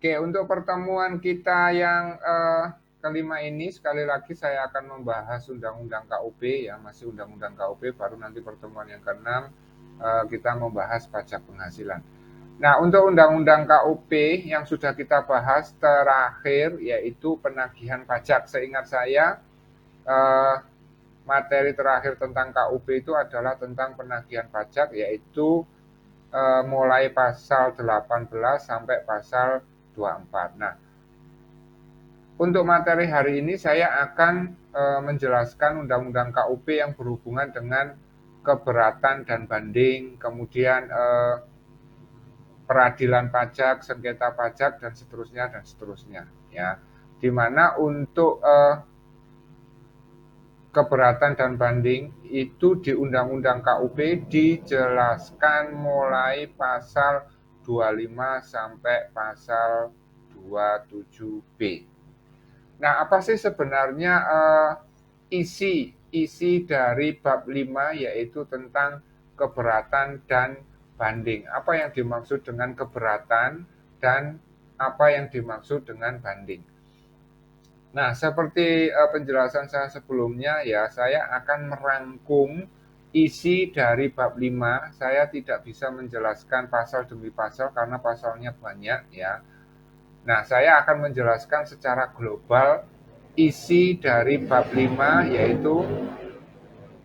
Oke, untuk pertemuan kita yang kelima ini, sekali lagi saya akan membahas Undang-Undang KUP, ya, masih Undang-Undang KUP, baru nanti pertemuan yang keenam kita membahas pajak penghasilan. Nah, untuk Undang-Undang KUP yang sudah kita bahas terakhir, yaitu penagihan pajak. Seingat saya, materi terakhir tentang KUP itu adalah tentang penagihan pajak, yaitu mulai pasal 18 sampai pasal 24. Nah, untuk materi hari ini saya akan menjelaskan Undang-Undang KUP yang berhubungan dengan keberatan dan banding, kemudian peradilan pajak, sengketa pajak, dan seterusnya, ya. Di mana untuk keberatan dan banding itu di Undang-Undang KUP dijelaskan mulai pasal 25 sampai pasal 27B. Nah, apa sih sebenarnya isi dari bab 5, yaitu tentang keberatan dan banding? Apa yang dimaksud dengan keberatan dan apa yang dimaksud dengan banding? Nah, seperti penjelasan saya sebelumnya, ya, saya akan merangkum isi dari bab 5. Saya tidak bisa menjelaskan pasal demi pasal karena pasalnya banyak, ya. Nah, saya akan menjelaskan secara global isi dari bab 5, yaitu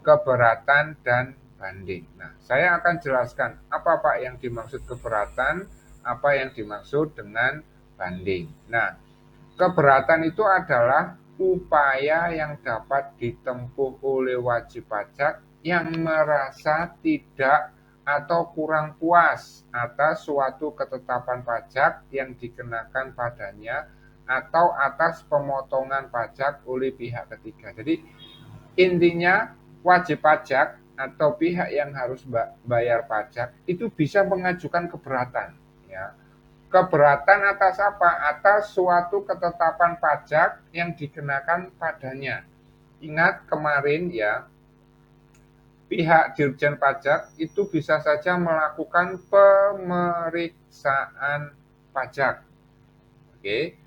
keberatan dan banding. Nah, saya akan jelaskan apa Pak yang dimaksud keberatan, apa yang dimaksud dengan banding. Nah, keberatan itu adalah upaya yang dapat ditempuh oleh wajib pajak yang merasa tidak atau kurang puas atas suatu ketetapan pajak yang dikenakan padanya atau atas pemotongan pajak oleh pihak ketiga. Jadi intinya wajib pajak atau pihak yang harus bayar pajak itu bisa mengajukan keberatan, ya. Keberatan atas apa? Atas suatu ketetapan pajak yang dikenakan padanya. Ingat kemarin, ya, pihak Dirjen Pajak itu bisa saja melakukan pemeriksaan pajak. Oke.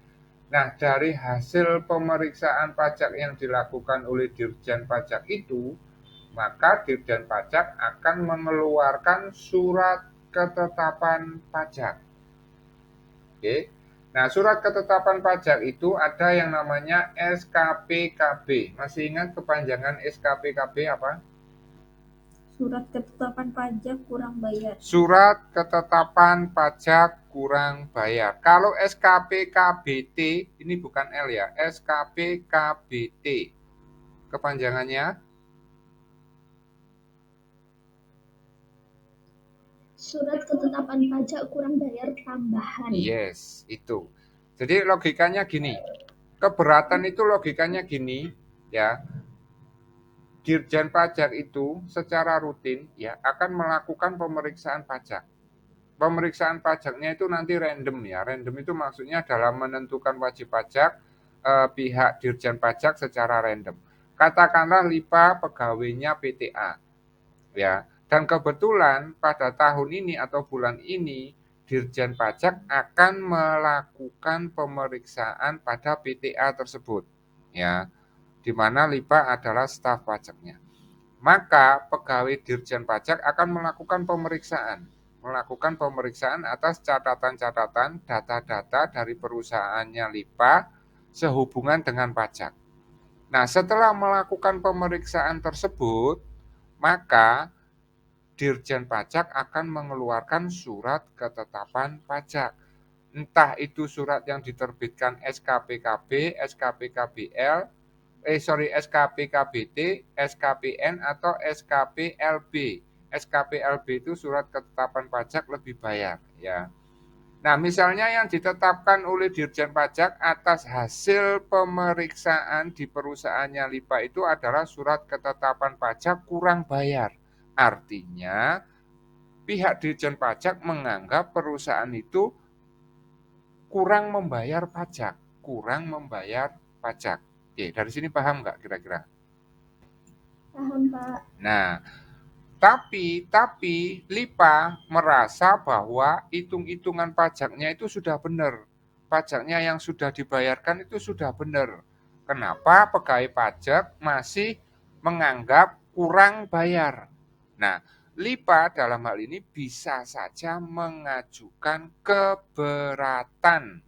Nah, dari hasil pemeriksaan pajak yang dilakukan oleh Dirjen Pajak itu, maka Dirjen Pajak akan mengeluarkan surat ketetapan pajak. Oke. Nah, surat ketetapan pajak itu ada yang namanya SKPKB. Masih ingat kepanjangan SKPKB apa? Surat ketetapan pajak kurang bayar. Surat ketetapan pajak kurang bayar. Kalau SKPKBT, ini bukan L, ya. SKPKBT. Kepanjangannya? Surat ketetapan pajak kurang bayar tambahan. Yes, itu. Jadi logikanya gini. Keberatan itu logikanya gini, ya. Dirjen Pajak itu secara rutin, ya, akan melakukan pemeriksaan pajak. Pemeriksaan pajaknya itu nanti random, ya. Random itu maksudnya dalam menentukan wajib pajak pihak Dirjen Pajak secara random. Katakanlah LIPA pegawainya PTA, ya. Dan kebetulan pada tahun ini atau bulan ini Dirjen Pajak akan melakukan pemeriksaan pada PTA tersebut, ya, di mana LIPA adalah staf pajaknya. Maka pegawai Dirjen Pajak akan melakukan pemeriksaan atas catatan-catatan, data-data dari perusahaannya LIPA sehubungan dengan pajak. Nah, setelah melakukan pemeriksaan tersebut, maka Dirjen Pajak akan mengeluarkan surat ketetapan pajak. Entah itu surat yang diterbitkan SKPKB, SKPKBL, SKPKBT, SKPN, atau SKPLB. SKPLB itu surat ketetapan pajak lebih bayar, ya. Nah, misalnya yang ditetapkan oleh Dirjen Pajak atas hasil pemeriksaan di perusahaannya LIPA itu adalah surat ketetapan pajak kurang bayar. Artinya, pihak Dirjen Pajak menganggap perusahaan itu kurang membayar pajak. Oke, dari sini paham nggak kira-kira? Paham, Pak. Nah, tapi LIPA merasa bahwa hitung-hitungan pajaknya itu sudah benar. pajaknya yang sudah dibayarkan itu sudah benar. Kenapa pegawai pajak masih menganggap kurang bayar? Nah, LIPA dalam hal ini bisa saja mengajukan keberatan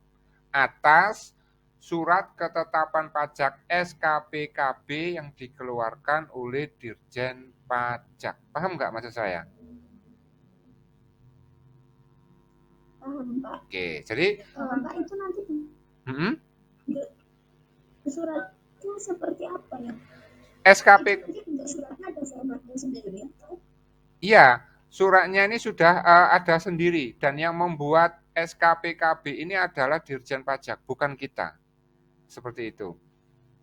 atas surat ketetapan pajak SKPKB yang dikeluarkan oleh Dirjen Pajak. Paham nggak maksud saya? Paham, Pak. Oke, jadi Pak, itu nanti suratnya seperti apa ya? SKP, Nanti untuk suratnya ada formatnya sendiri atau? iya, suratnya ini sudah ada sendiri dan yang membuat SKPKB ini adalah Dirjen Pajak, bukan kita. Seperti itu.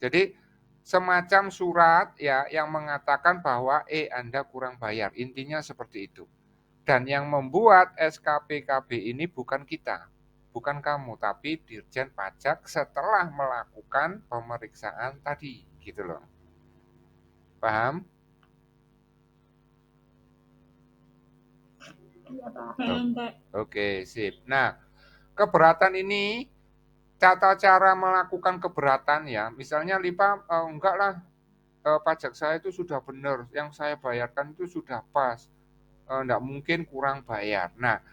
Jadi semacam surat ya yang mengatakan bahwa Anda kurang bayar. Intinya seperti itu. Dan yang membuat SKPKB ini bukan kita, bukan kamu, tapi Dirjen Pajak setelah melakukan pemeriksaan tadi, gitu loh. Paham? Iya, Pak. Oke, sip. Nah, keberatan ini tata cara melakukan keberatan ya. Misalnya LIPA enggak lah, pajak saya itu sudah benar, yang saya bayarkan itu sudah pas, enggak mungkin kurang bayar. Nah,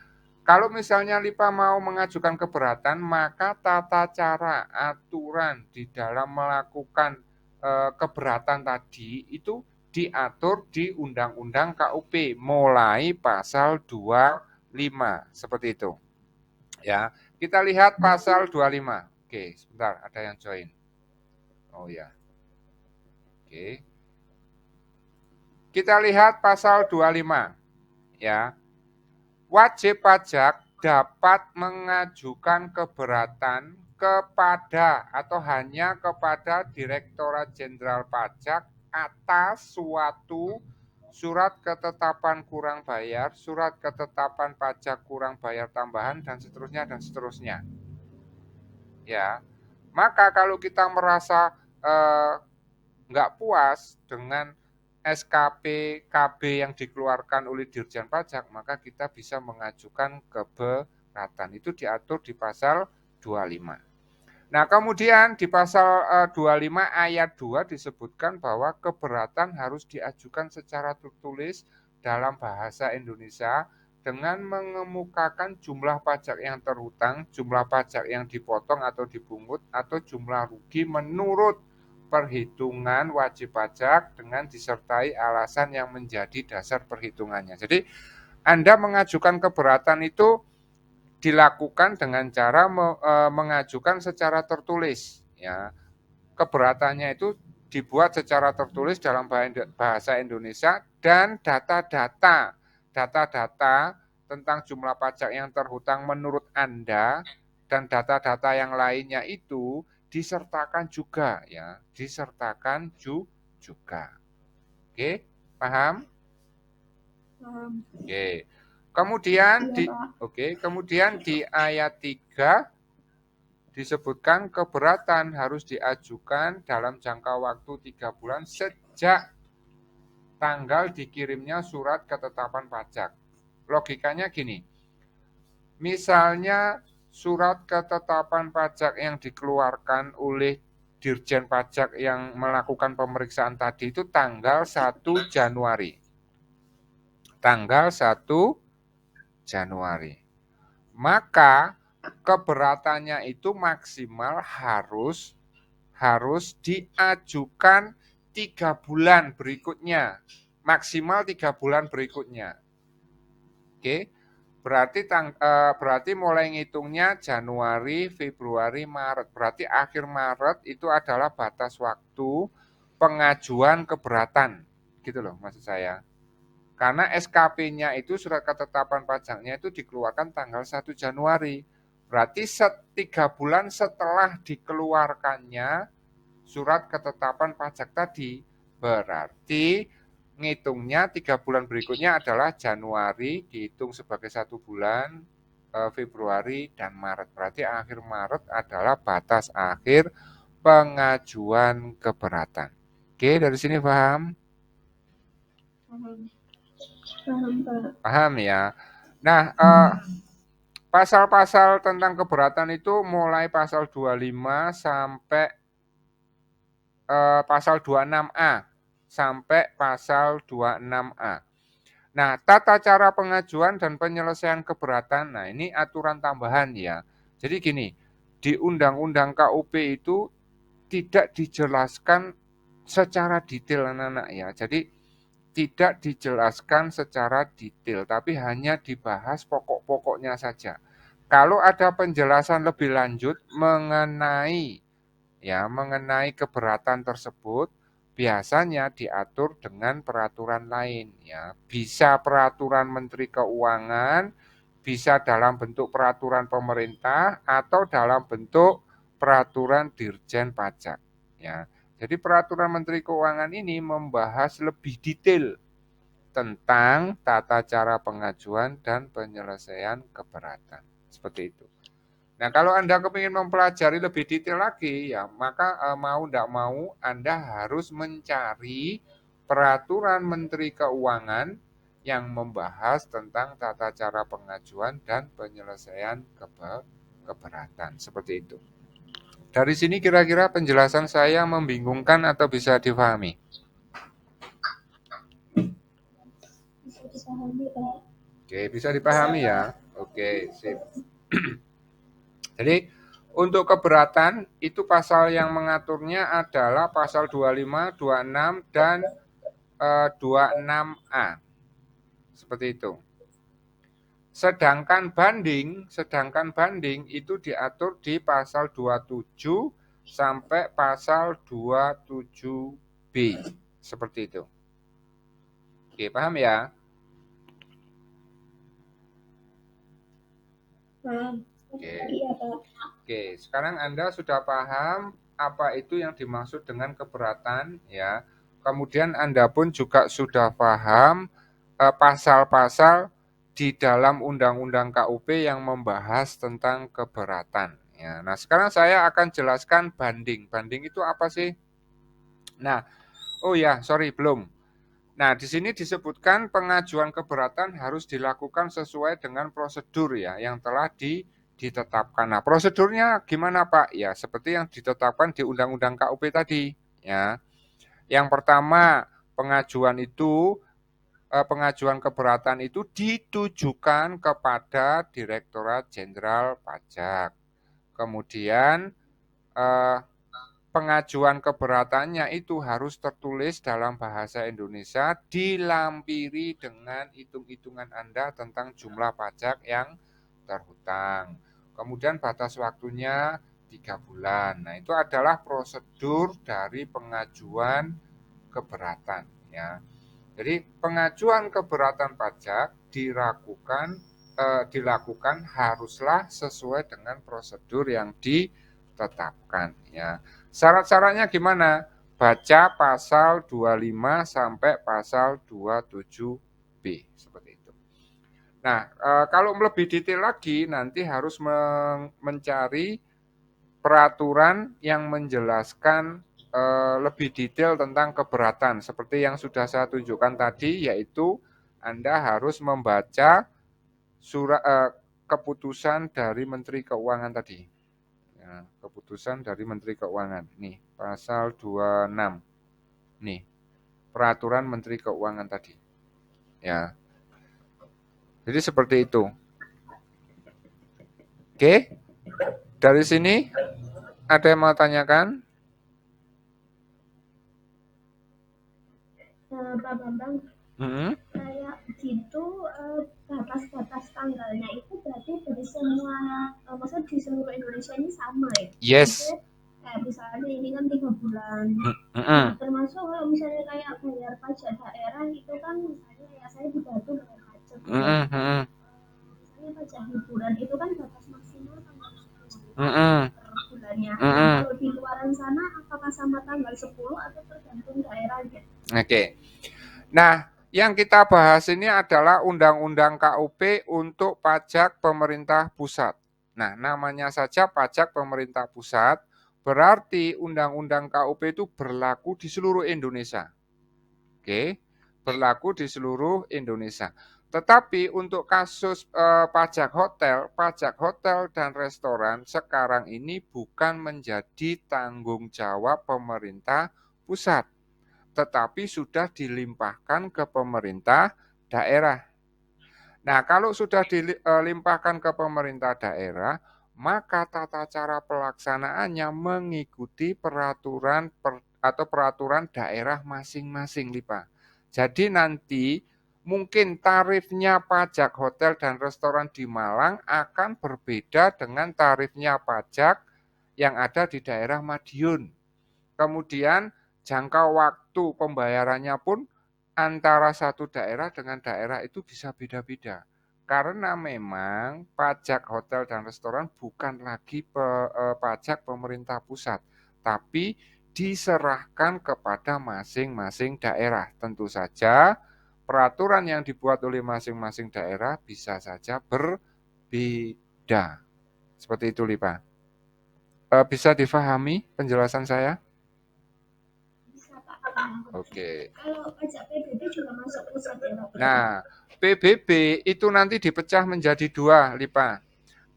kalau misalnya LIPA mau mengajukan keberatan, maka tata cara aturan di dalam melakukan keberatan tadi itu diatur di Undang-Undang KUP mulai pasal 25 seperti itu. Ya, kita lihat pasal 25. Oke, sebentar ada yang join. Oh ya. Oke. Kita lihat pasal 25. Ya. Wajib pajak dapat mengajukan keberatan kepada atau hanya kepada Direktorat Jenderal Pajak atas suatu surat ketetapan kurang bayar, surat ketetapan pajak kurang bayar tambahan, dan seterusnya dan seterusnya. Ya, maka kalau kita merasa nggak puas dengan SKPKB yang dikeluarkan oleh Dirjen Pajak, maka kita bisa mengajukan keberatan. Itu diatur di pasal 25. Nah, kemudian di pasal 25 ayat 2 disebutkan bahwa keberatan harus diajukan secara tertulis dalam bahasa Indonesia dengan mengemukakan jumlah pajak yang terhutang, jumlah pajak yang dipotong atau dipungut, atau jumlah rugi menurut perhitungan wajib pajak dengan disertai alasan yang menjadi dasar perhitungannya. Jadi Anda mengajukan keberatan itu dilakukan dengan cara mengajukan secara tertulis. Ya, keberatannya itu dibuat secara tertulis dalam bahasa Indonesia dan data-data tentang jumlah pajak yang terhutang menurut Anda dan data-data yang lainnya itu disertakan juga ya, disertakan juga. Oke, paham? Oke. Kemudian di ayat 3 disebutkan keberatan harus diajukan dalam jangka waktu 3 bulan sejak tanggal dikirimnya surat ketetapan pajak. Logikanya gini, misalnya surat ketetapan pajak yang dikeluarkan oleh Dirjen Pajak yang melakukan pemeriksaan tadi itu tanggal 1 Januari. Tanggal 1 Januari. Maka keberatannya itu maksimal harus diajukan 3 bulan berikutnya. Maksimal 3 bulan berikutnya. Oke. Berarti mulai ngitungnya Januari, Februari, Maret. Berarti akhir Maret itu adalah batas waktu pengajuan keberatan. Gitu loh maksud saya. Karena SKP-nya itu surat ketetapan pajaknya itu dikeluarkan tanggal 1 Januari. Berarti 3 bulan setelah dikeluarkannya surat ketetapan pajak tadi. Berarti ngitungnya 3 bulan berikutnya adalah Januari dihitung sebagai 1 bulan, Februari dan Maret. Berarti akhir Maret adalah batas akhir pengajuan keberatan. Oke, dari sini paham? Paham, Pak. Paham ya. Nah, pasal-pasal tentang keberatan itu mulai pasal 25 sampai pasal 26A sampai pasal 26A. Nah, tata cara pengajuan dan penyelesaian keberatan, nah ini aturan tambahan ya. Jadi gini, di Undang-Undang KUP itu tidak dijelaskan secara detail anak-anak ya. Jadi tidak dijelaskan secara detail, tapi hanya dibahas pokok-pokoknya saja. Kalau ada penjelasan lebih lanjut mengenai keberatan tersebut, biasanya diatur dengan peraturan lain ya. Bisa peraturan Menteri Keuangan, bisa dalam bentuk peraturan pemerintah atau dalam bentuk peraturan Dirjen Pajak ya. Jadi peraturan Menteri Keuangan ini membahas lebih detail tentang tata cara pengajuan dan penyelesaian keberatan. Seperti itu. Nah, kalau Anda kepingin mempelajari lebih detail lagi, ya maka mau tidak mau Anda harus mencari peraturan Menteri Keuangan yang membahas tentang tata cara pengajuan dan penyelesaian keberatan. Seperti itu. Dari sini kira-kira penjelasan saya membingungkan atau bisa difahami? Bisa dipahami, Pak. Oke, bisa dipahami ya. Oke, sip. Jadi untuk keberatan itu pasal yang mengaturnya adalah pasal 25, 26 dan 26A. Seperti itu. Sedangkan banding itu diatur di pasal 27 sampai pasal 27B. Seperti itu. Oke, paham ya? Paham. Oke. Iya, Pak. Oke, sekarang Anda sudah paham apa itu yang dimaksud dengan keberatan ya. Kemudian Anda pun juga sudah paham pasal-pasal di dalam Undang-Undang KUP yang membahas tentang keberatan ya. Nah, sekarang saya akan jelaskan banding. Banding itu apa sih? Nah, oh ya, sorry belum. Nah, di sini disebutkan pengajuan keberatan harus dilakukan sesuai dengan prosedur ya yang telah ditetapkan. Nah, prosedurnya gimana Pak? Ya, seperti yang ditetapkan di Undang-Undang KUP tadi ya. Yang pertama, pengajuan keberatan itu ditujukan kepada Direktorat Jenderal Pajak. Kemudian pengajuan keberatannya itu harus tertulis dalam bahasa Indonesia, dilampiri dengan hitung-hitungan Anda tentang jumlah pajak yang terhutang. Kemudian batas waktunya 3 bulan. Nah, itu adalah prosedur dari pengajuan keberatan ya. Jadi pengajuan keberatan pajak dilakukan haruslah sesuai dengan prosedur yang ditetapkan ya. Syarat-syaratnya gimana? Baca pasal 25 sampai pasal 27B seperti itu. Nah, kalau lebih detail lagi nanti harus mencari peraturan yang menjelaskan lebih detail tentang keberatan seperti yang sudah saya tunjukkan tadi, yaitu Anda harus membaca keputusan dari Menteri Keuangan tadi. Ya, keputusan dari Menteri Keuangan. Nih, pasal 26. Nih, peraturan Menteri Keuangan tadi. Ya. Jadi seperti itu. Oke. Dari sini ada yang mau tanyakan? Pak Bambang, kayak gitu batas-batas tanggalnya itu berarti dari semua, maksudnya di seluruh Indonesia ini sama ya? Yes. Maksudnya, kayak misalnya ini kan 3 bulan. Nah, termasuk kalau misalnya kayak bayar pajak daerah itu kan misalnya ya saya dibantu bayar pajak. Misalnya pajak hiburan itu kan batas maksimal tanggal 10 per bulannya. Kalau di luaran sana apakah sama tanggal 10 atau tergantung daerahnya? Oke. Nah, yang kita bahas ini adalah Undang-Undang KUP untuk pajak pemerintah pusat. Nah, namanya saja pajak pemerintah pusat, berarti Undang-Undang KUP itu berlaku di seluruh Indonesia. Oke, berlaku di seluruh Indonesia. Tetapi untuk kasus pajak hotel dan restoran sekarang ini bukan menjadi tanggung jawab pemerintah pusat, tetapi sudah dilimpahkan ke pemerintah daerah. Nah, kalau sudah dilimpahkan ke pemerintah daerah, maka tata cara pelaksanaannya mengikuti peraturan atau peraturan daerah masing-masing, Lipa. Jadi nanti mungkin tarifnya pajak hotel dan restoran di Malang akan berbeda dengan tarifnya pajak yang ada di daerah Madiun. Kemudian jangka waktu pembayarannya pun antara satu daerah dengan daerah itu bisa beda-beda. Karena memang pajak hotel dan restoran bukan lagi pajak pemerintah pusat, tapi diserahkan kepada masing-masing daerah. Tentu saja peraturan yang dibuat oleh masing-masing daerah bisa saja berbeda. Seperti itu, Lipa. Bisa difahami penjelasan saya? Oke. Kalau pajak PBB juga masuk pusat ya Pak? Nah, PBB itu nanti dipecah menjadi dua, Lipa.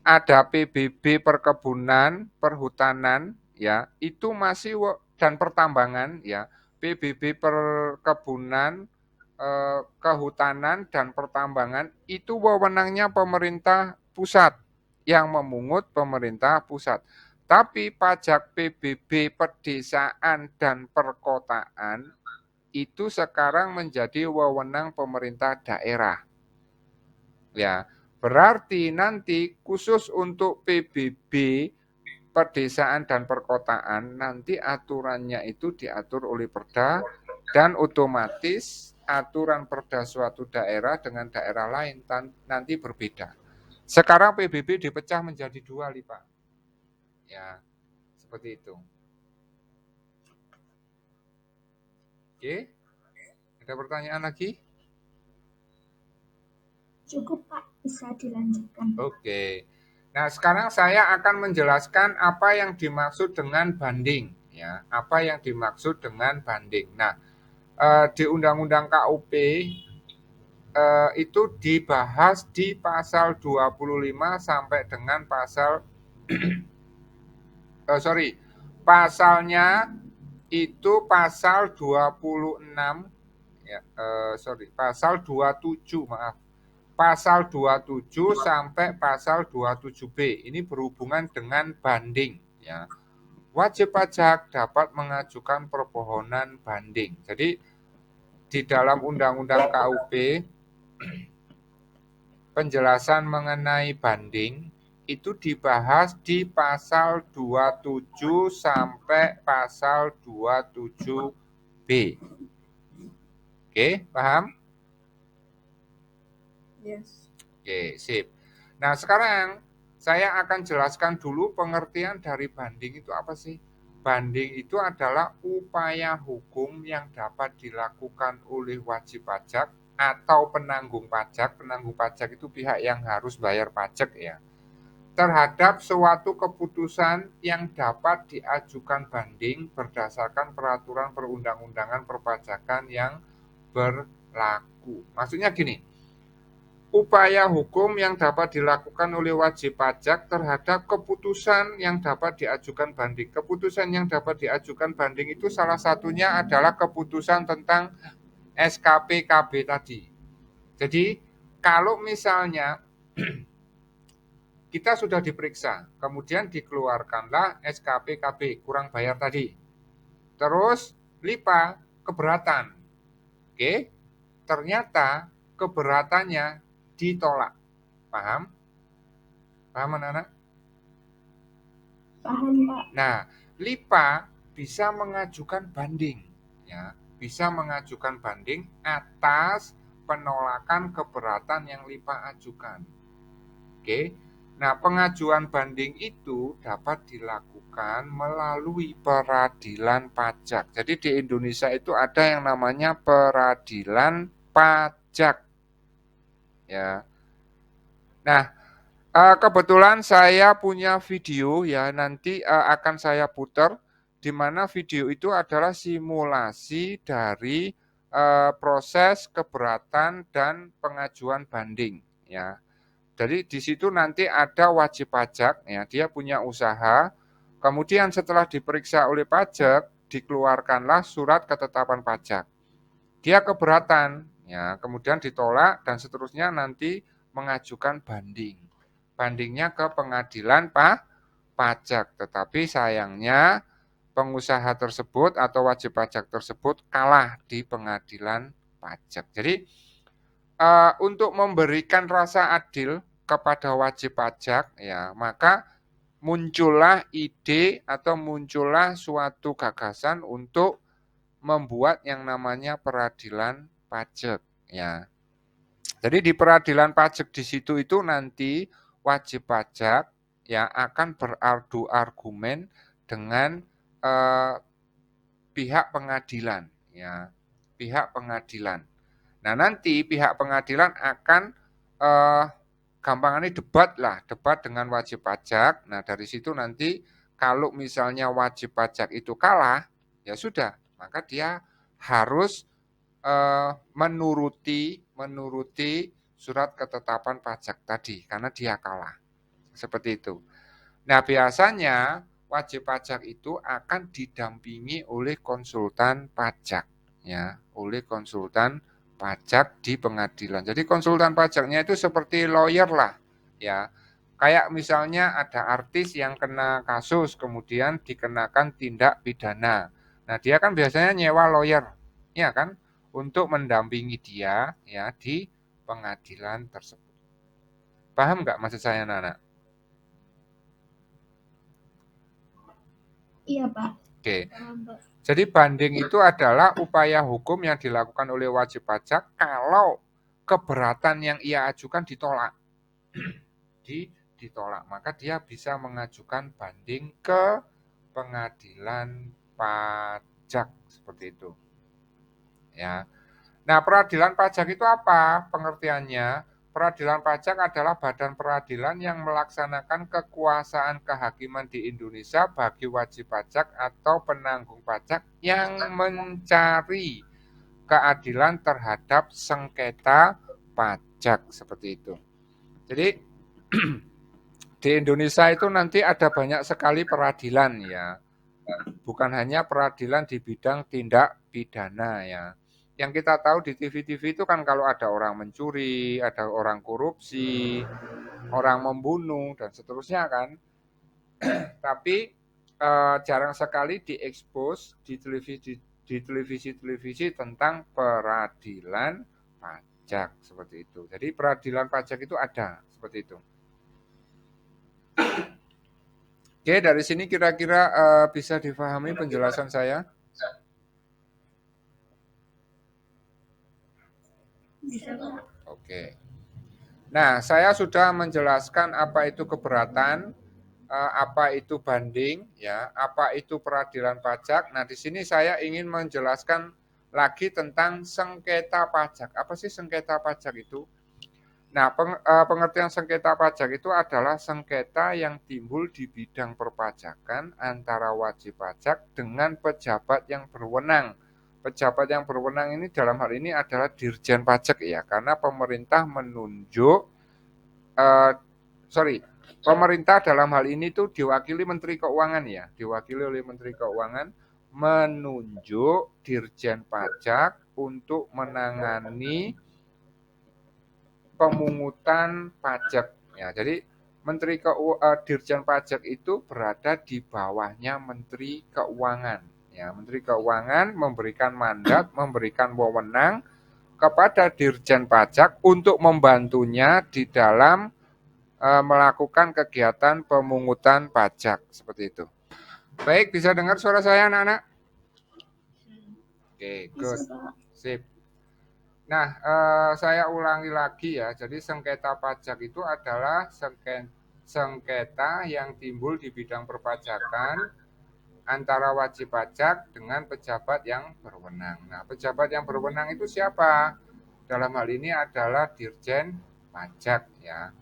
Ada PBB perkebunan, perhutanan, ya, itu masih dan pertambangan, ya. PBB perkebunan, kehutanan dan pertambangan itu wewenangnya pemerintah pusat yang memungut pemerintah pusat. Tapi pajak PBB pedesaan dan perkotaan itu sekarang menjadi wewenang pemerintah daerah. Ya, berarti nanti khusus untuk PBB pedesaan dan perkotaan nanti aturannya itu diatur oleh Perda dan otomatis aturan Perda suatu daerah dengan daerah lain nanti berbeda. Sekarang PBB dipecah menjadi dua, Lipa. Ya, seperti itu. Oke, ada pertanyaan lagi? Cukup Pak, bisa dilanjutkan. Oke. Nah, sekarang saya akan menjelaskan apa yang dimaksud dengan banding, ya. Apa yang dimaksud dengan banding. Nah, di Undang-Undang KUP itu dibahas di pasal 25 sampai dengan pasal pasalnya itu pasal 26 ya, pasal 27, maaf. Pasal 27 sampai pasal 27B. Ini berhubungan dengan banding, ya. Wajib pajak dapat mengajukan permohonan banding. Jadi di dalam Undang-Undang KUP penjelasan mengenai banding itu dibahas di pasal 27 sampai pasal 27B. Oke, paham? Yes. Oke, sip. Nah, sekarang saya akan jelaskan dulu pengertian dari banding itu apa sih? Banding itu adalah upaya hukum yang dapat dilakukan oleh wajib pajak atau penanggung pajak. Penanggung pajak itu pihak yang harus bayar pajak, ya. Terhadap suatu keputusan yang dapat diajukan banding berdasarkan peraturan perundang-undangan perpajakan yang berlaku. Maksudnya gini, upaya hukum yang dapat dilakukan oleh wajib pajak terhadap keputusan yang dapat diajukan banding. Keputusan yang dapat diajukan banding itu salah satunya adalah keputusan tentang SKPKB tadi. Jadi, kalau misalnya kita sudah diperiksa, kemudian dikeluarkanlah SKPKB, kurang bayar tadi. Terus, LIPA keberatan. Oke, ternyata keberatannya ditolak. Paham? Paham, anak-anak? Paham Pak. Nah, LIPA bisa mengajukan banding, ya, bisa mengajukan banding atas penolakan keberatan yang LIPA ajukan. Oke. Nah, pengajuan banding itu dapat dilakukan melalui peradilan pajak. Jadi di Indonesia itu ada yang namanya peradilan pajak. Ya. Nah, kebetulan saya punya video, ya, nanti akan saya putar, di mana video itu adalah simulasi dari proses keberatan dan pengajuan banding ya. Jadi di situ nanti ada wajib pajak ya, dia punya usaha, kemudian setelah diperiksa oleh pajak dikeluarkanlah surat ketetapan pajak. Dia keberatan ya, kemudian ditolak dan seterusnya nanti mengajukan banding. Bandingnya ke pengadilan pajak, tetapi sayangnya pengusaha tersebut atau wajib pajak tersebut kalah di pengadilan pajak. Jadi untuk memberikan rasa adil kepada wajib pajak ya, maka muncullah ide atau muncullah suatu gagasan untuk membuat yang namanya peradilan pajak ya. Jadi di peradilan pajak di situ itu nanti wajib pajak ya akan berardu argumen dengan pihak pengadilan ya, pihak pengadilan. Nah, nanti pihak pengadilan akan gampangannya debat dengan wajib pajak. Nah, dari situ nanti kalau misalnya wajib pajak itu kalah, ya sudah, maka dia harus menuruti surat ketetapan pajak tadi karena dia kalah. Seperti itu. Nah, biasanya wajib pajak itu akan didampingi oleh konsultan pajak ya, oleh konsultan pajak di pengadilan. Jadi konsultan pajaknya itu seperti lawyer lah ya. Kayak misalnya ada artis yang kena kasus kemudian dikenakan tindak pidana. Nah, dia kan biasanya nyewa lawyer, ya kan, untuk mendampingi dia ya di pengadilan tersebut. Paham nggak maksud saya, Nana? Iya, Pak. Oke. Jadi banding itu adalah upaya hukum yang dilakukan oleh wajib pajak kalau keberatan yang ia ajukan ditolak. Ditolak, maka dia bisa mengajukan banding ke pengadilan pajak seperti itu. Ya. Nah, peradilan pajak itu apa pengertiannya? Peradilan pajak adalah badan peradilan yang melaksanakan kekuasaan kehakiman di Indonesia bagi wajib pajak atau penanggung pajak yang mencari keadilan terhadap sengketa pajak seperti itu. Jadi di Indonesia itu nanti ada banyak sekali peradilan ya. Bukan hanya peradilan di bidang tindak pidana ya. Yang kita tahu di TV-TV itu kan kalau ada orang mencuri, ada orang korupsi, orang membunuh dan seterusnya kan. Tapi jarang sekali diekspos di televisi tentang peradilan pajak seperti itu. Jadi peradilan pajak itu ada seperti itu. Oke, dari sini kira-kira bisa difahami penjelasan saya? Oke. Nah, saya sudah menjelaskan apa itu keberatan, apa itu banding, ya, apa itu peradilan pajak. Nah, di sini saya ingin menjelaskan lagi tentang sengketa pajak. Apa sih sengketa pajak itu? Nah, pengertian sengketa pajak itu adalah sengketa yang timbul di bidang perpajakan antara wajib pajak dengan pejabat yang berwenang. Pejabat yang berwenang ini dalam hal ini adalah Dirjen Pajak ya, karena pemerintah menunjuk, pemerintah dalam hal ini tuh diwakili Menteri Keuangan ya, diwakili oleh Menteri Keuangan menunjuk Dirjen Pajak untuk menangani pemungutan pajak ya. Jadi Dirjen Pajak itu berada di bawahnya Menteri Keuangan. Ya, Menteri Keuangan memberikan mandat, memberikan wewenang kepada Dirjen Pajak untuk membantunya di dalam melakukan kegiatan pemungutan pajak seperti itu. Baik, bisa dengar suara saya anak-anak? Oke, good. Sip. Nah, saya ulangi lagi ya. Jadi sengketa pajak itu adalah sengketa yang timbul di bidang perpajakan antara wajib pajak dengan pejabat yang berwenang. Nah, pejabat yang berwenang itu siapa? Dalam hal ini adalah Dirjen Pajak ya.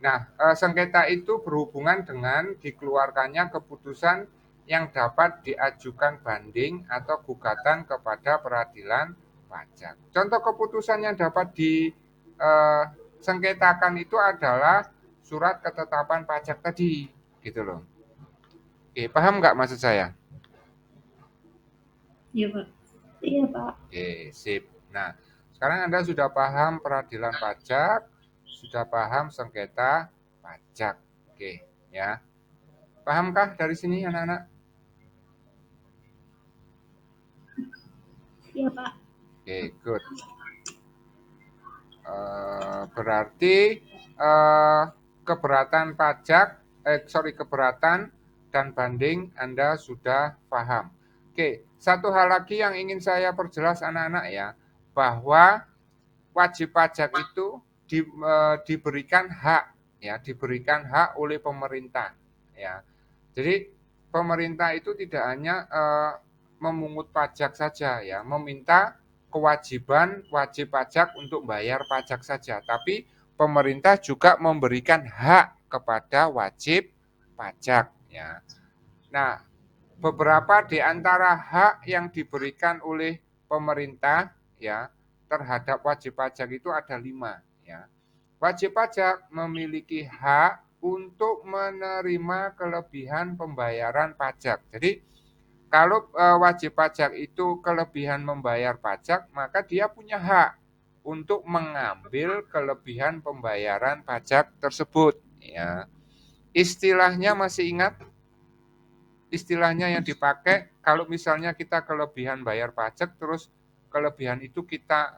Nah, sengketa itu berhubungan dengan dikeluarkannya keputusan yang dapat diajukan banding atau gugatan kepada peradilan pajak. Contoh keputusan yang dapat disengketakan itu adalah surat ketetapan pajak tadi, gitu loh. Oke, paham nggak maksud saya? Iya, Pak. Iya, Pak. Oke, sip. Nah, sekarang Anda sudah paham peradilan pajak, sudah paham sengketa pajak. Oke, ya. Pahamkah dari sini anak-anak? Iya, Pak. Oke, good. Berarti keberatan pajak, keberatan dan banding Anda sudah paham. Oke, satu hal lagi yang ingin saya perjelas anak-anak ya, bahwa wajib pajak itu diberikan hak, ya, diberikan hak oleh pemerintah, ya. Jadi pemerintah itu tidak hanya memungut pajak saja, ya, meminta kewajiban wajib pajak untuk bayar pajak saja, tapi pemerintah juga memberikan hak kepada wajib pajak, ya. Nah, beberapa di antara hak yang diberikan oleh pemerintah, ya, terhadap wajib pajak itu ada 5, ya. Wajib pajak memiliki hak untuk menerima kelebihan pembayaran pajak. Jadi kalau wajib pajak itu kelebihan membayar pajak, maka dia punya hak untuk mengambil kelebihan pembayaran pajak tersebut, ya. Istilahnya masih ingat? Istilahnya yang dipakai kalau misalnya kita kelebihan bayar pajak, terus kelebihan itu kita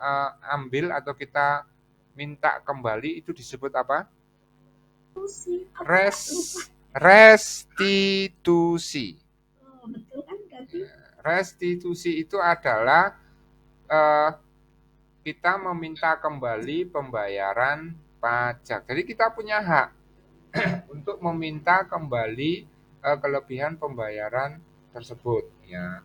ambil atau kita minta kembali, itu disebut apa? Restitusi. Oh, betul kan tadi? Restitusi itu adalah kita meminta kembali pembayaran pajak. Jadi kita punya hak untuk meminta kembali kelebihan pembayaran tersebut, ya.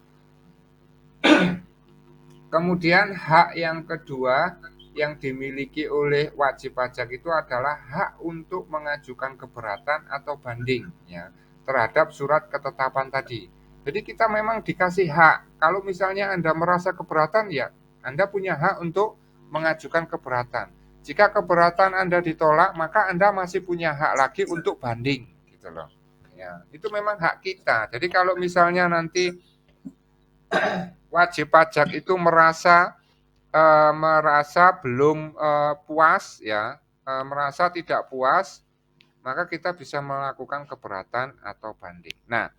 Kemudian hak yang kedua yang dimiliki oleh wajib pajak itu adalah hak untuk mengajukan keberatan atau banding, ya, terhadap surat ketetapan tadi. Jadi kita memang dikasih hak. Kalau misalnya Anda merasa keberatan, ya Anda punya hak untuk mengajukan keberatan. Jika keberatan Anda ditolak, maka Anda masih punya hak lagi untuk banding, gitu loh. Ya, itu memang hak kita. Jadi kalau misalnya nanti wajib pajak itu merasa belum puas, ya, merasa tidak puas, maka kita bisa melakukan keberatan atau banding. Nah,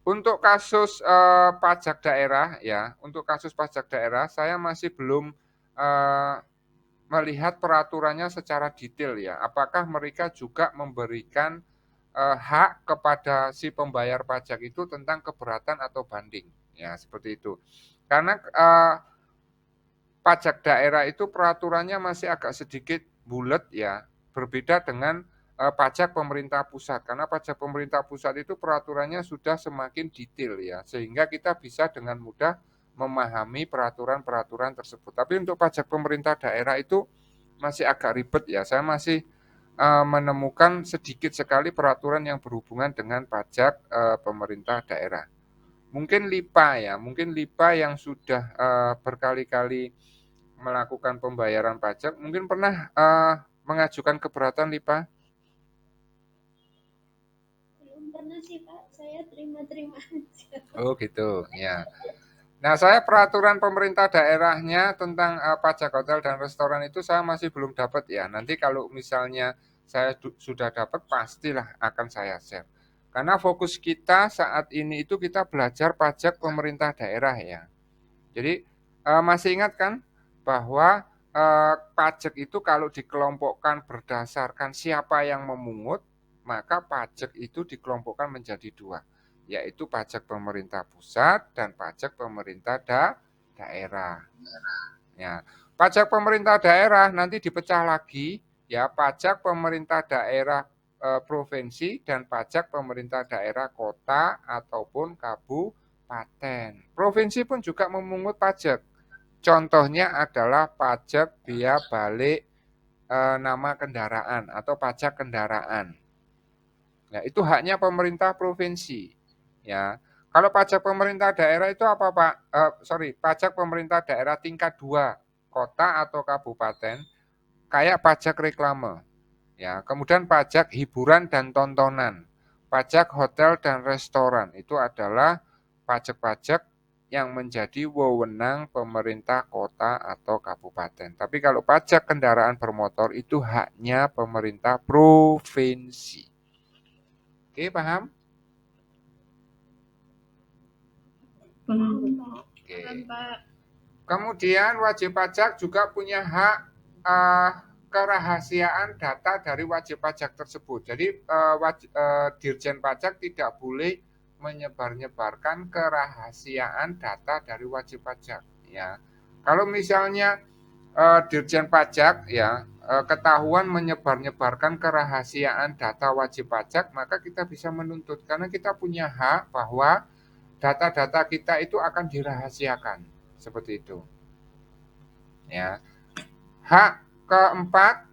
untuk kasus pajak daerah, ya, untuk kasus pajak daerah saya masih belum melihat peraturannya secara detail, ya. Apakah mereka juga memberikan hak kepada si pembayar pajak itu tentang keberatan atau banding, ya, seperti itu. Karena pajak daerah itu peraturannya masih agak sedikit bulat, ya, berbeda dengan pajak pemerintah pusat. Karena pajak pemerintah pusat itu peraturannya sudah semakin detail, ya, sehingga kita bisa dengan mudah memahami peraturan-peraturan tersebut. Tapi untuk pajak pemerintah daerah itu masih agak ribet, ya. Saya masih menemukan sedikit sekali peraturan yang berhubungan dengan pajak pemerintah daerah. Mungkin LIPA, ya, mungkin LIPA yang sudah berkali-kali melakukan pembayaran pajak, mungkin pernah mengajukan keberatan LIPA? Belum pernah sih, Pak. Saya terima-terima aja. Oh gitu, ya. Nah, saya peraturan pemerintah daerahnya tentang pajak hotel dan restoran itu saya masih belum dapat, ya. Nanti kalau misalnya saya sudah dapat, pastilah akan saya share. Karena fokus kita saat ini itu kita belajar pajak pemerintah daerah, ya. Jadi masih ingat kan bahwa pajak itu kalau dikelompokkan berdasarkan siapa yang memungut, maka pajak itu dikelompokkan menjadi 2, yaitu pajak pemerintah pusat dan pajak pemerintah daerah. Ya, pajak pemerintah daerah nanti dipecah lagi, ya, pajak pemerintah daerah provinsi dan pajak pemerintah daerah kota ataupun kabupaten. Provinsi pun juga memungut pajak. Contohnya adalah pajak biaya balik nama kendaraan atau pajak kendaraan. Ya, itu haknya pemerintah provinsi. Ya, Kalau pajak pemerintah daerah itu apa Pak? Pajak pemerintah daerah tingkat 2, kota atau kabupaten, kayak pajak reklame. Ya, kemudian pajak hiburan dan tontonan, pajak hotel dan restoran, itu adalah pajak-pajak yang menjadi wewenang pemerintah kota atau kabupaten. Tapi kalau pajak kendaraan bermotor itu haknya pemerintah provinsi. Oke, paham? Oke. Kemudian wajib pajak juga punya hak kerahasiaan data dari wajib pajak tersebut. Jadi Dirjen Pajak tidak boleh menyebar-nyebarkan kerahasiaan data dari wajib pajak. Ya, kalau misalnya Dirjen Pajak ya ketahuan menyebar-nyebarkan kerahasiaan data wajib pajak, maka kita bisa menuntut karena kita punya hak bahwa data-data kita itu akan dirahasiakan. Seperti itu. Ya. Hak keempat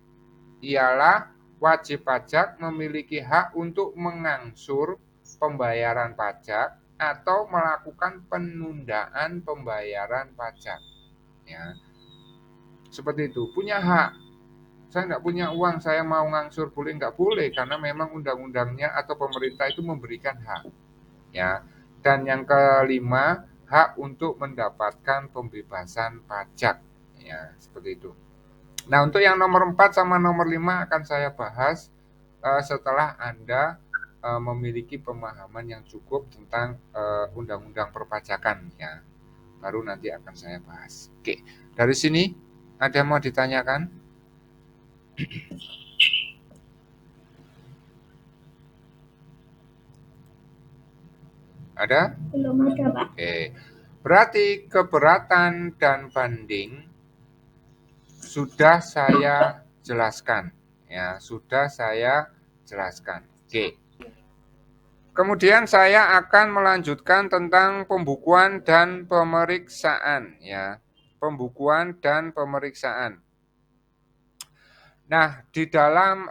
ialah wajib pajak memiliki hak untuk mengangsur pembayaran pajak atau melakukan penundaan pembayaran pajak. Ya. Seperti itu, punya hak. Saya nggak punya uang, saya mau ngangsur boleh nggak boleh karena memang undang-undangnya atau pemerintah itu memberikan hak. Ya. Dan yang kelima, hak untuk mendapatkan pembebasan pajak. Ya, seperti itu. Nah, untuk yang nomor 4 sama nomor 5 akan saya bahas setelah Anda memiliki pemahaman yang cukup tentang undang-undang perpajakan ya. Baru nanti akan saya bahas. Oke, dari sini ada yang mau ditanyakan? Ada? Belum ada, Pak. Oke. Berarti keberatan dan banding sudah saya jelaskan. Ya, sudah saya jelaskan. Oke. Kemudian saya akan melanjutkan tentang pembukuan dan pemeriksaan ya. Pembukuan dan pemeriksaan. Nah, di dalam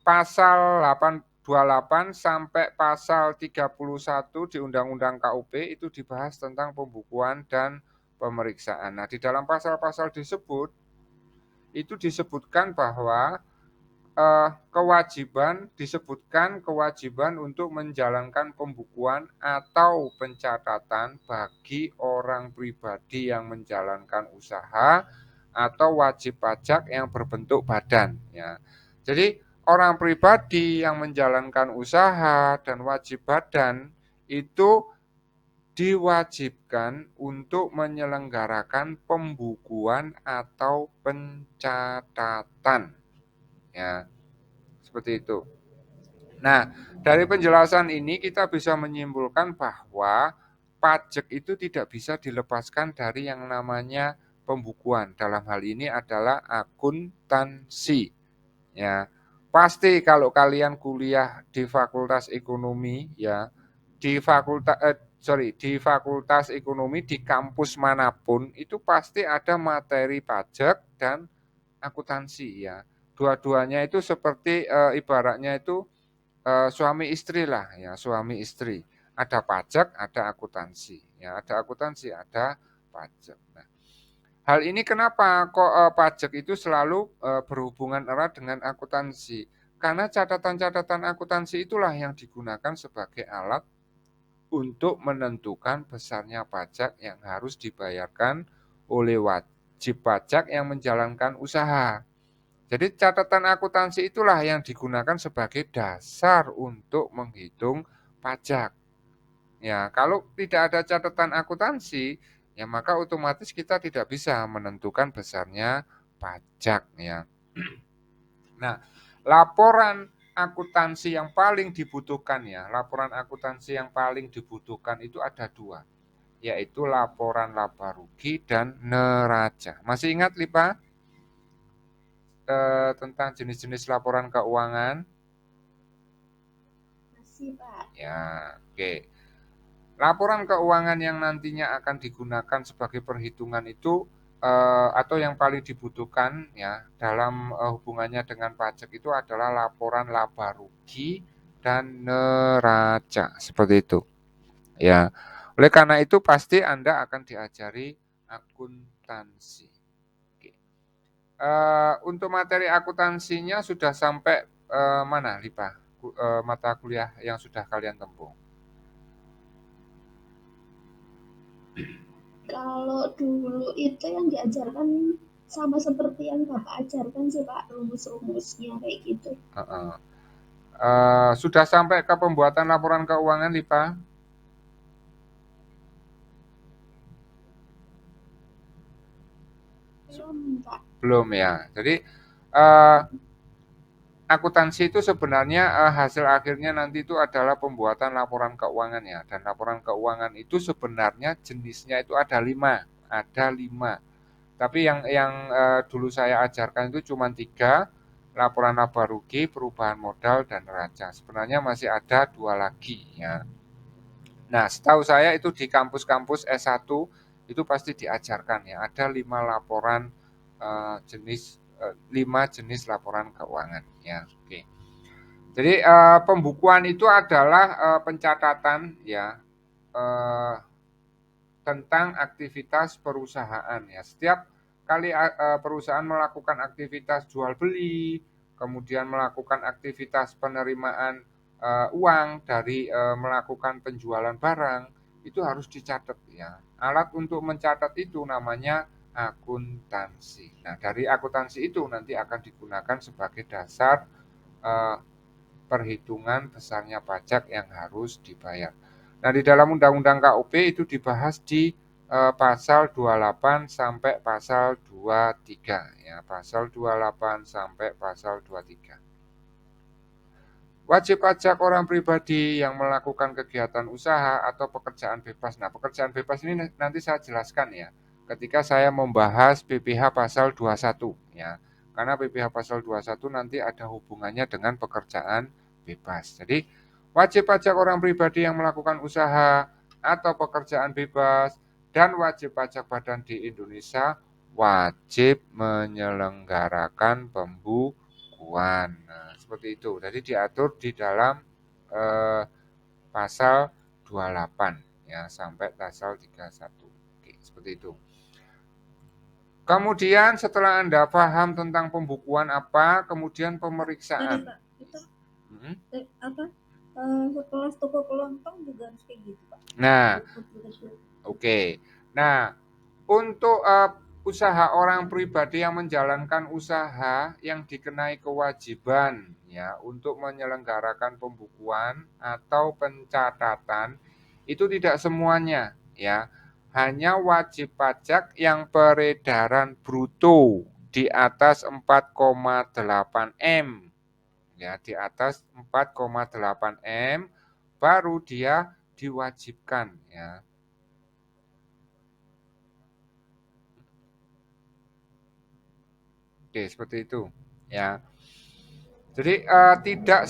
pasal 828 sampai pasal 31 di Undang-Undang KUP itu dibahas tentang pembukuan dan pemeriksaan. Nah, di dalam pasal-pasal disebut itu disebutkan bahwa disebutkan kewajiban untuk menjalankan pembukuan atau pencatatan bagi orang pribadi yang menjalankan usaha atau wajib pajak yang berbentuk badan ya. Jadi orang pribadi yang menjalankan usaha dan wajib badan itu diwajibkan untuk menyelenggarakan pembukuan atau pencatatan. Ya, seperti itu. Nah, dari penjelasan ini kita bisa menyimpulkan bahwa pajak itu tidak bisa dilepaskan dari yang namanya pembukuan. Dalam hal ini adalah akuntansi. Ya, pasti kalau kalian kuliah di Fakultas Ekonomi ya, di Fakultas Ekonomi di kampus manapun itu pasti ada materi pajak dan akuntansi ya. Dua-duanya itu seperti ibaratnya itu suami istri lah ya, suami istri. Ada pajak, ada akuntansi. Ya, ada akuntansi, ada pajak. Nah, hal ini kenapa kok pajak itu selalu berhubungan erat dengan akuntansi? Karena catatan-catatan akuntansi itulah yang digunakan sebagai alat untuk menentukan besarnya pajak yang harus dibayarkan oleh wajib pajak yang menjalankan usaha. Jadi catatan akuntansi itulah yang digunakan sebagai dasar untuk menghitung pajak. Ya, kalau tidak ada catatan akuntansi, ya maka otomatis kita tidak bisa menentukan besarnya pajak ya. Nah, laporan akuntansi yang paling dibutuhkan ya, laporan akuntansi yang paling dibutuhkan itu ada dua, yaitu laporan laba rugi dan neraca. Masih ingat Lipa? Tentang jenis-jenis laporan keuangan? Masih, Pak. Ya, oke. Laporan keuangan yang nantinya akan digunakan sebagai perhitungan itu atau yang paling dibutuhkan ya dalam hubungannya dengan pajak itu adalah laporan laba rugi dan neraca seperti itu. Ya. Oleh karena itu pasti Anda akan diajari akuntansi. Oke. Untuk materi akuntansinya sudah sampai mana, Lipa? Mata kuliah yang sudah kalian tempuh? Kalau dulu itu yang diajarkan sama seperti yang Bapak ajarkan sih Pak, rumus-rumusnya kayak gitu. Sudah sampai ke pembuatan laporan keuangan, Lipa? Belum Pak. Belum ya. Jadi akuntansi itu sebenarnya hasil akhirnya nanti itu adalah pembuatan laporan keuangan ya. Dan laporan keuangan itu sebenarnya jenisnya itu ada 5. Ada 5. Tapi yang dulu saya ajarkan itu cuma 3, laporan laba rugi, perubahan modal, dan neraca. Sebenarnya masih ada 2 lagi ya. Nah, setahu saya itu di kampus-kampus S1 itu pasti diajarkan ya. Ada 5 laporan jenis 5 jenis laporan keuangan ya. Oke. Jadi pembukuan itu adalah pencatatan ya tentang aktivitas perusahaan ya. Setiap kali perusahaan melakukan aktivitas jual beli, kemudian melakukan aktivitas penerimaan uang dari melakukan penjualan barang, itu harus dicatat ya. Alat untuk mencatat itu namanya akuntansi. Nah, dari akuntansi itu nanti akan digunakan sebagai dasar perhitungan besarnya pajak yang harus dibayar. Nah, di dalam Undang-Undang KUP itu dibahas di pasal 28 sampai pasal 23 ya, pasal 28 sampai pasal 23. Wajib pajak orang pribadi yang melakukan kegiatan usaha atau pekerjaan bebas. Nah, pekerjaan bebas ini nanti saya jelaskan ya, ketika saya membahas PPh pasal 21 ya. Karena PPh pasal 21 nanti ada hubungannya dengan pekerjaan bebas. Jadi, wajib pajak orang pribadi yang melakukan usaha atau pekerjaan bebas dan wajib pajak badan di Indonesia wajib menyelenggarakan pembukuan. Nah, seperti itu. Jadi diatur di dalam pasal 28 ya sampai pasal 31. Oke, seperti itu. Kemudian setelah Anda paham tentang pembukuan apa, kemudian pemeriksaan. Pak, itu setelah toko kelontong juga harus kayak gitu Pak. Nah, oke. Nah, untuk usaha orang pribadi yang menjalankan usaha yang dikenai kewajiban ya untuk menyelenggarakan pembukuan atau pencatatan itu tidak semuanya ya. Hanya wajib pajak yang peredaran bruto di atas 4,8 M. Ya, di atas 4,8 M baru dia diwajibkan ya. Oke, seperti itu ya. Jadi tidak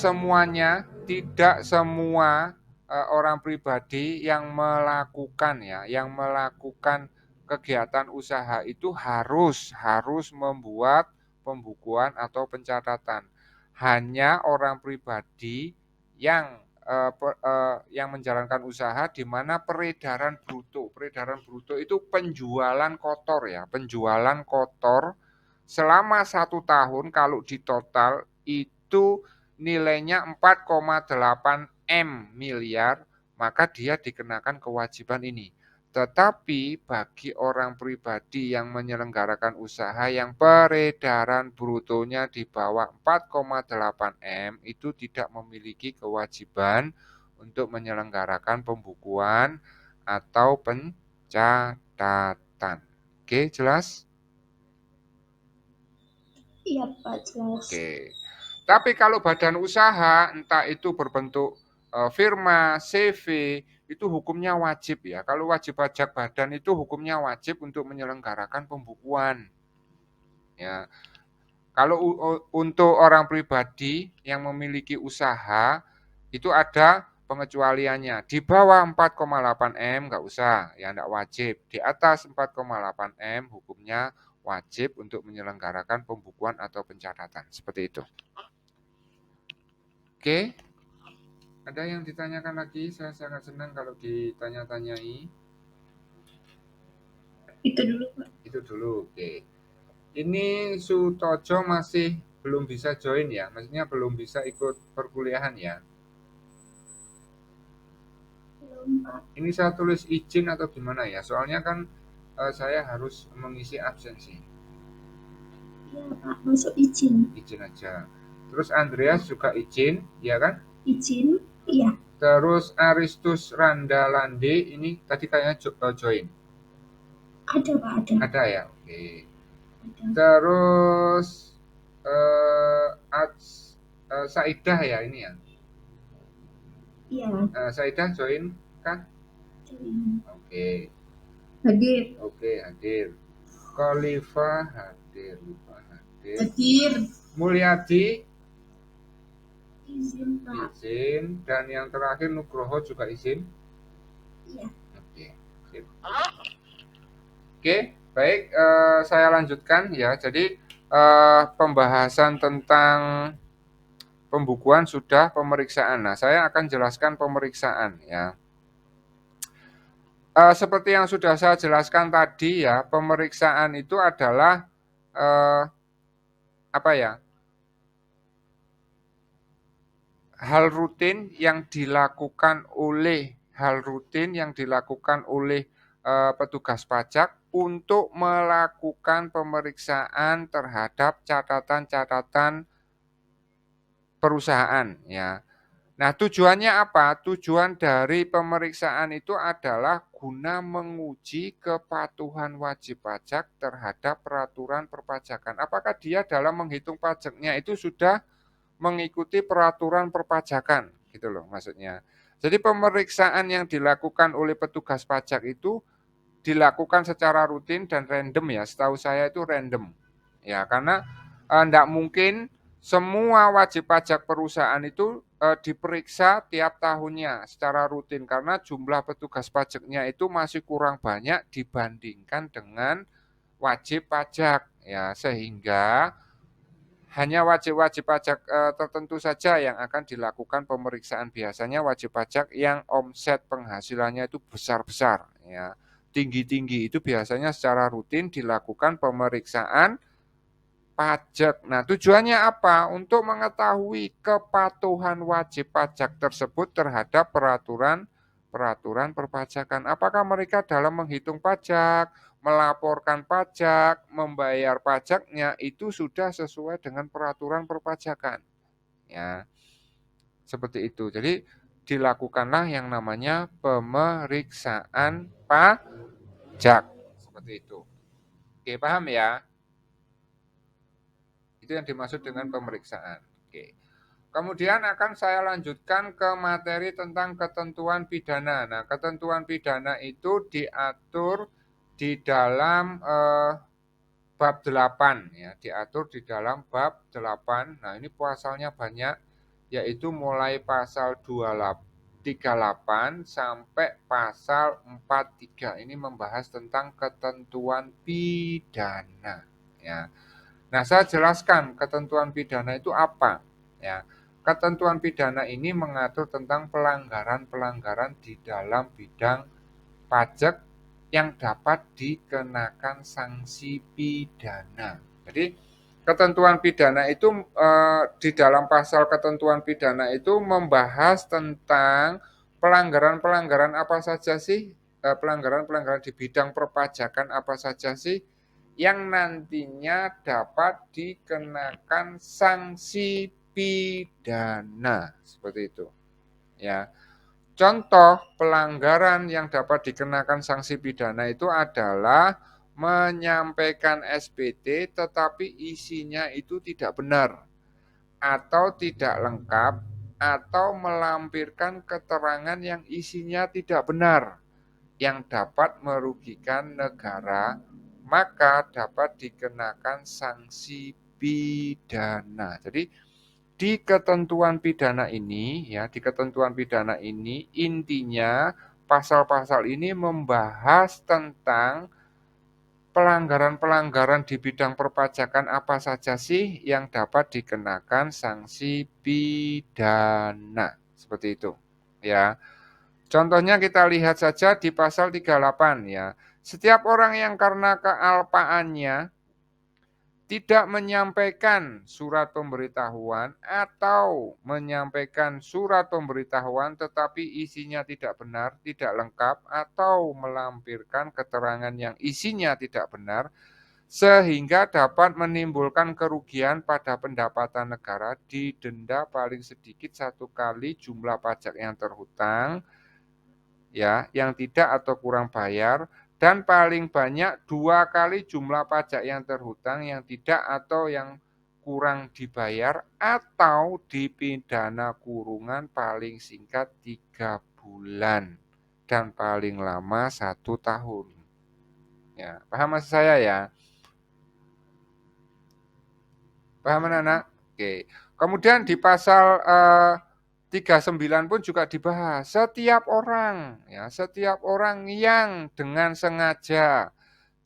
semua orang pribadi yang melakukan ya, yang melakukan kegiatan usaha itu harus membuat pembukuan atau pencatatan. Hanya orang pribadi yang yang menjalankan usaha di mana peredaran bruto itu penjualan kotor ya, penjualan kotor selama 1 tahun kalau ditotal itu nilainya 4,8 M miliar, maka dia dikenakan kewajiban ini. Tetapi bagi orang pribadi yang menyelenggarakan usaha yang peredaran brutonya di bawah 4,8 M itu tidak memiliki kewajiban untuk menyelenggarakan pembukuan atau pencatatan. Oke, jelas? Iya Pak, jelas. Oke. Tapi kalau badan usaha, entah itu berbentuk firma, CV, itu hukumnya wajib ya. Kalau wajib pajak badan itu hukumnya wajib untuk menyelenggarakan pembukuan. Ya. Kalau untuk orang pribadi yang memiliki usaha, itu ada pengecualiannya. Di bawah 4,8 M nggak usah, ya nggak wajib. Di atas 4,8 M hukumnya wajib untuk menyelenggarakan pembukuan atau pencatatan. Seperti itu. Oke. Ada yang ditanyakan lagi? Saya sangat senang kalau ditanya-tanyai. Itu dulu, Pak. Itu dulu, oke. Ini Sutojo masih belum bisa join ya? Maksudnya belum bisa ikut perkuliahan ya? Belum, Pak. Ini saya tulis izin atau gimana ya? Soalnya kan saya harus mengisi absensi. Iya, Pak, masuk izin. Izin aja. Terus Andreas juga izin, ya kan? Izin, iya. Terus Aristus Randalande ini tadi kayaknya join. Ada, Pak, ada. Ada ya? Oke. Ada. Terus Saidah ya ini ya? Iya. Saidah join kan? Join. Oke. Hadir. Oke, hadir. Khalifa hadir. Lupa hadir. Hadir. Mulyadi Izin, Pak. izin. Dan yang terakhir Nugroho juga izin. Iya. Oke. Sip. Oke, baik. Saya lanjutkan ya. Jadi pembahasan tentang pembukuan sudah, pemeriksaan. Nah, saya akan jelaskan pemeriksaan ya. Seperti yang sudah saya jelaskan tadi ya, pemeriksaan itu adalah apa ya? Hal rutin yang dilakukan oleh petugas pajak untuk melakukan pemeriksaan terhadap catatan-catatan perusahaan ya. Nah, tujuannya apa? Tujuan dari pemeriksaan itu adalah guna menguji kepatuhan wajib pajak terhadap peraturan perpajakan. Apakah dia dalam menghitung pajaknya itu sudah mengikuti peraturan perpajakan, gitu loh maksudnya. Jadi pemeriksaan yang dilakukan oleh petugas pajak itu dilakukan secara rutin dan random ya. Setahu saya itu random. Ya, karena enggak mungkin semua wajib pajak perusahaan itu diperiksa tiap tahunnya secara rutin karena jumlah petugas pajaknya itu masih kurang banyak dibandingkan dengan wajib pajak ya, sehingga hanya wajib-wajib pajak tertentu saja yang akan dilakukan pemeriksaan. Biasanya wajib pajak yang omset penghasilannya itu besar-besar ya, tinggi-tinggi itu biasanya secara rutin dilakukan pemeriksaan pajak. Nah, tujuannya apa? Untuk mengetahui kepatuhan wajib pajak tersebut terhadap peraturan perpajakan. Apakah mereka dalam menghitung pajak, melaporkan pajak, membayar pajaknya itu sudah sesuai dengan peraturan perpajakan. Ya. Seperti itu. Jadi dilakukanlah yang namanya pemeriksaan pajak. Seperti itu. Oke, paham ya? Itu yang dimaksud dengan pemeriksaan. Oke. Kemudian akan saya lanjutkan ke materi tentang ketentuan pidana. Nah, ketentuan pidana itu diatur di dalam bab 8 ya, diatur di dalam bab 8. Nah, ini pasalnya banyak, yaitu mulai pasal 38 sampai pasal 43. Ini membahas tentang ketentuan pidana ya. Nah, saya jelaskan ketentuan pidana itu apa. Ya, ketentuan pidana ini mengatur tentang pelanggaran-pelanggaran di dalam bidang pajak yang dapat dikenakan sanksi pidana. Jadi, ketentuan pidana itu di dalam pasal ketentuan pidana itu membahas tentang pelanggaran-pelanggaran apa saja sih? Pelanggaran-pelanggaran di bidang perpajakan apa saja sih yang nantinya dapat dikenakan sanksi pidana, seperti itu. Ya. Contoh pelanggaran yang dapat dikenakan sanksi pidana itu adalah menyampaikan SPT tetapi isinya itu tidak benar atau tidak lengkap atau melampirkan keterangan yang isinya tidak benar yang dapat merugikan negara, maka dapat dikenakan sanksi pidana. Jadi di ketentuan pidana ini ya, di ketentuan pidana ini intinya pasal-pasal ini membahas tentang pelanggaran-pelanggaran di bidang perpajakan apa saja sih yang dapat dikenakan sanksi pidana. seperti itu. Ya. Contohnya kita lihat saja di pasal 38 ya. Setiap orang yang karena kealpaannya tidak menyampaikan surat pemberitahuan atau menyampaikan surat pemberitahuan tetapi isinya tidak benar, tidak lengkap atau melampirkan keterangan yang isinya tidak benar sehingga dapat menimbulkan kerugian pada pendapatan negara didenda paling sedikit 1 kali jumlah pajak yang terhutang ya, yang tidak atau kurang bayar dan paling banyak 2 kali jumlah pajak yang terhutang yang tidak atau yang kurang dibayar atau dipidana kurungan paling singkat 3 bulan dan paling lama 1 tahun. Ya, paham maksud saya ya? Paham anak-anak? Oke. Kemudian di pasal 39 pun juga dibahas setiap orang yang dengan sengaja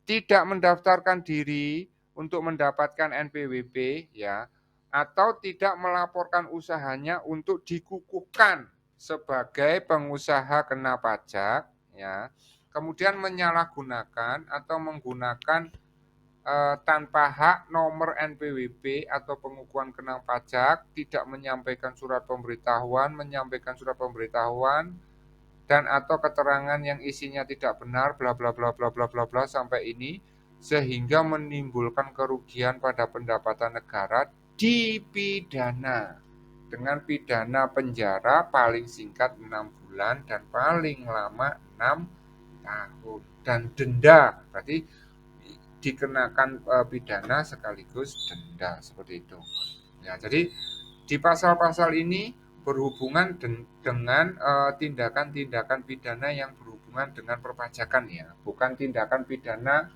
tidak mendaftarkan diri untuk mendapatkan NPWP ya atau tidak melaporkan usahanya untuk dikukuhkan sebagai pengusaha kena pajak ya. Kemudian menyalahgunakan atau menggunakan tanpa hak nomor NPWP atau pengukuhan kena pajak, tidak menyampaikan surat pemberitahuan, dan atau keterangan yang isinya tidak benar, bla bla bla bla bla bla bla sampai ini, sehingga menimbulkan kerugian pada pendapatan negara, dipidana dengan pidana penjara paling singkat 6 bulan dan paling lama 6 tahun dan denda. Berarti dikenakan pidana sekaligus denda seperti itu. Ya, jadi di pasal-pasal ini berhubungan dengan tindakan-tindakan pidana yang berhubungan dengan perpajakan ya, bukan tindakan pidana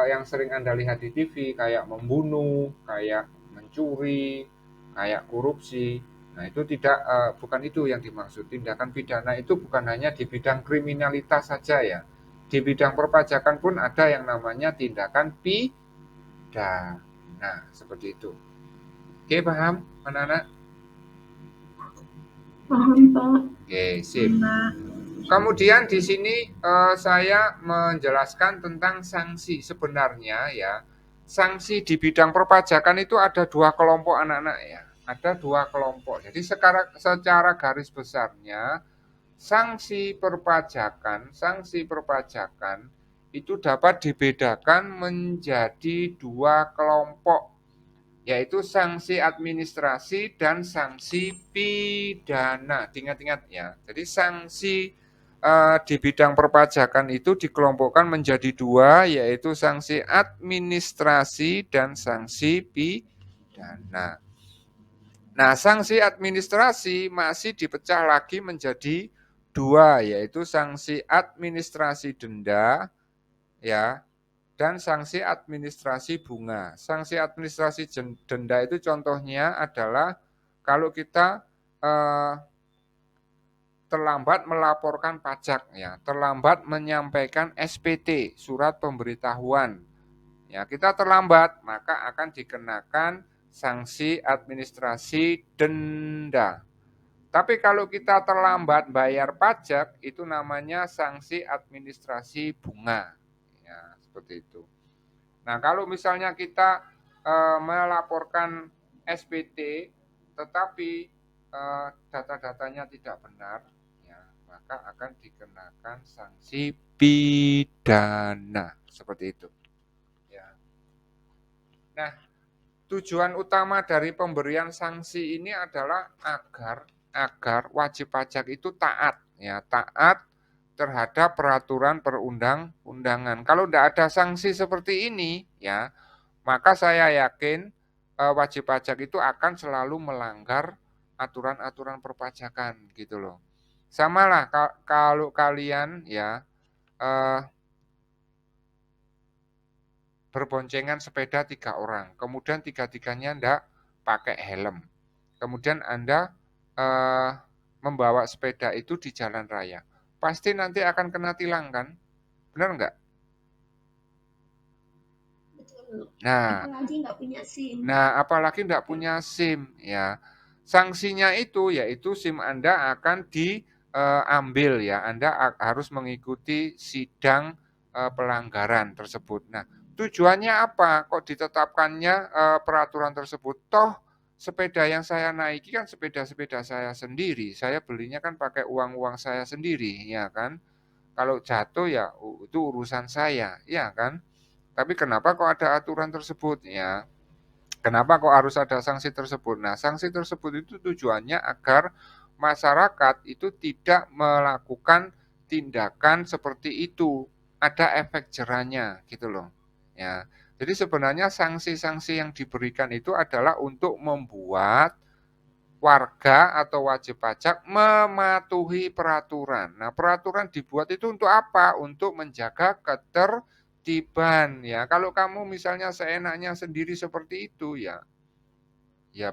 yang sering Anda lihat di TV kayak membunuh, kayak mencuri, kayak korupsi. Nah, itu bukan itu yang dimaksud. Tindakan pidana itu bukan hanya di bidang kriminalitas saja ya. Di bidang perpajakan pun ada yang namanya tindakan pidana. Seperti itu. Oke, paham anak-anak? Paham, Pak. Oke, sip. Kemudian di sini saya menjelaskan tentang sanksi sebenarnya ya. Sanksi di bidang perpajakan itu ada 2 kelompok anak-anak ya. Ada 2 kelompok. Jadi secara garis besarnya sanksi perpajakan itu dapat dibedakan menjadi 2 kelompok, yaitu sanksi administrasi dan sanksi pidana. Ingat-ingat ya. Jadi sanksi di bidang perpajakan itu dikelompokkan menjadi 2, yaitu sanksi administrasi dan sanksi pidana. Nah, sanksi administrasi masih dipecah lagi menjadi 2, yaitu sanksi administrasi denda ya dan sanksi administrasi bunga. Sanksi administrasi denda itu contohnya adalah kalau kita terlambat melaporkan pajak ya, terlambat menyampaikan SPT, surat pemberitahuan. Ya, kita terlambat, maka akan dikenakan sanksi administrasi denda. Tapi kalau kita terlambat bayar pajak, itu namanya sanksi administrasi bunga. Ya, seperti itu. Nah, kalau misalnya kita melaporkan SPT, tetapi data-datanya tidak benar, ya, maka akan dikenakan sanksi pidana. Seperti itu. Ya. Nah, tujuan utama dari pemberian sanksi ini adalah agar wajib pajak itu taat, ya, taat terhadap peraturan perundang-undangan. Kalau tidak ada sanksi seperti ini, ya, maka saya yakin wajib pajak itu akan selalu melanggar aturan-aturan perpajakan, gitu loh. Sama lah kalau kalian ya berboncengan sepeda 3 orang, kemudian 3-tiganya enggak pakai helm. Kemudian Anda membawa sepeda itu di jalan raya. Pasti nanti akan kena tilang kan? Benar enggak? Betul. Nah, apalagi nggak punya SIM. apalagi enggak punya SIM ya. sanksinya itu yaitu SIM Anda akan diambil ya. Anda harus mengikuti sidang pelanggaran tersebut. Nah, tujuannya apa? Kok ditetapkannya peraturan tersebut? Toh sepeda yang saya naiki kan sepeda-sepeda saya sendiri. Saya belinya kan pakai uang-uang saya sendiri, ya kan? Kalau jatuh ya itu urusan saya, ya kan? Tapi kenapa kok ada aturan tersebut? Ya, kenapa kok harus ada sanksi tersebut? Nah, sanksi tersebut itu tujuannya agar masyarakat itu tidak melakukan tindakan seperti itu. Ada efek jerahnya gitu loh. Ya. Jadi sebenarnya sanksi-sanksi yang diberikan itu adalah untuk membuat warga atau wajib pajak mematuhi peraturan. Nah, peraturan dibuat itu untuk apa? Untuk menjaga ketertiban ya. Kalau kamu misalnya seenaknya sendiri seperti itu ya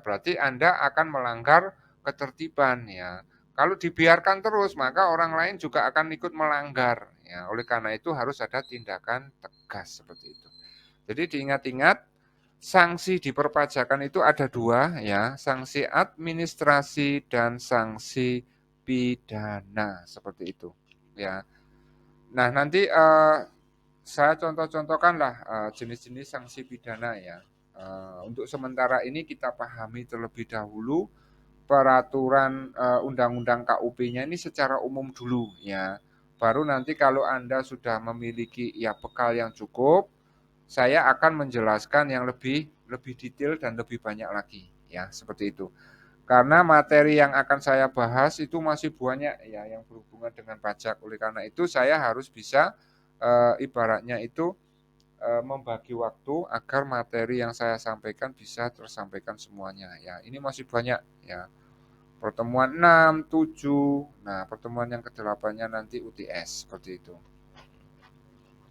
berarti Anda akan melanggar ketertiban ya. Kalau dibiarkan terus maka orang lain juga akan ikut melanggar ya. Oleh karena itu harus ada tindakan tegas seperti itu. Jadi diingat-ingat sanksi di perpajakan itu ada dua ya, sanksi administrasi dan sanksi pidana seperti itu ya. Nah nanti saya contoh-contohkanlah jenis-jenis sanksi pidana ya. Untuk sementara ini kita pahami terlebih dahulu peraturan undang-undang KUP-nya ini secara umum dulu ya. Baru nanti kalau Anda sudah memiliki ya bekal yang cukup, saya akan menjelaskan yang lebih detail dan lebih banyak lagi ya, seperti itu. Karena materi yang akan saya bahas itu masih banyak ya yang berhubungan dengan pajak. Oleh karena itu saya harus bisa ibaratnya itu membagi waktu agar materi yang saya sampaikan bisa tersampaikan semuanya ya. Ini masih banyak ya. Pertemuan 6, 7. Nah, pertemuan yang ke-8-nya nanti UTS seperti itu.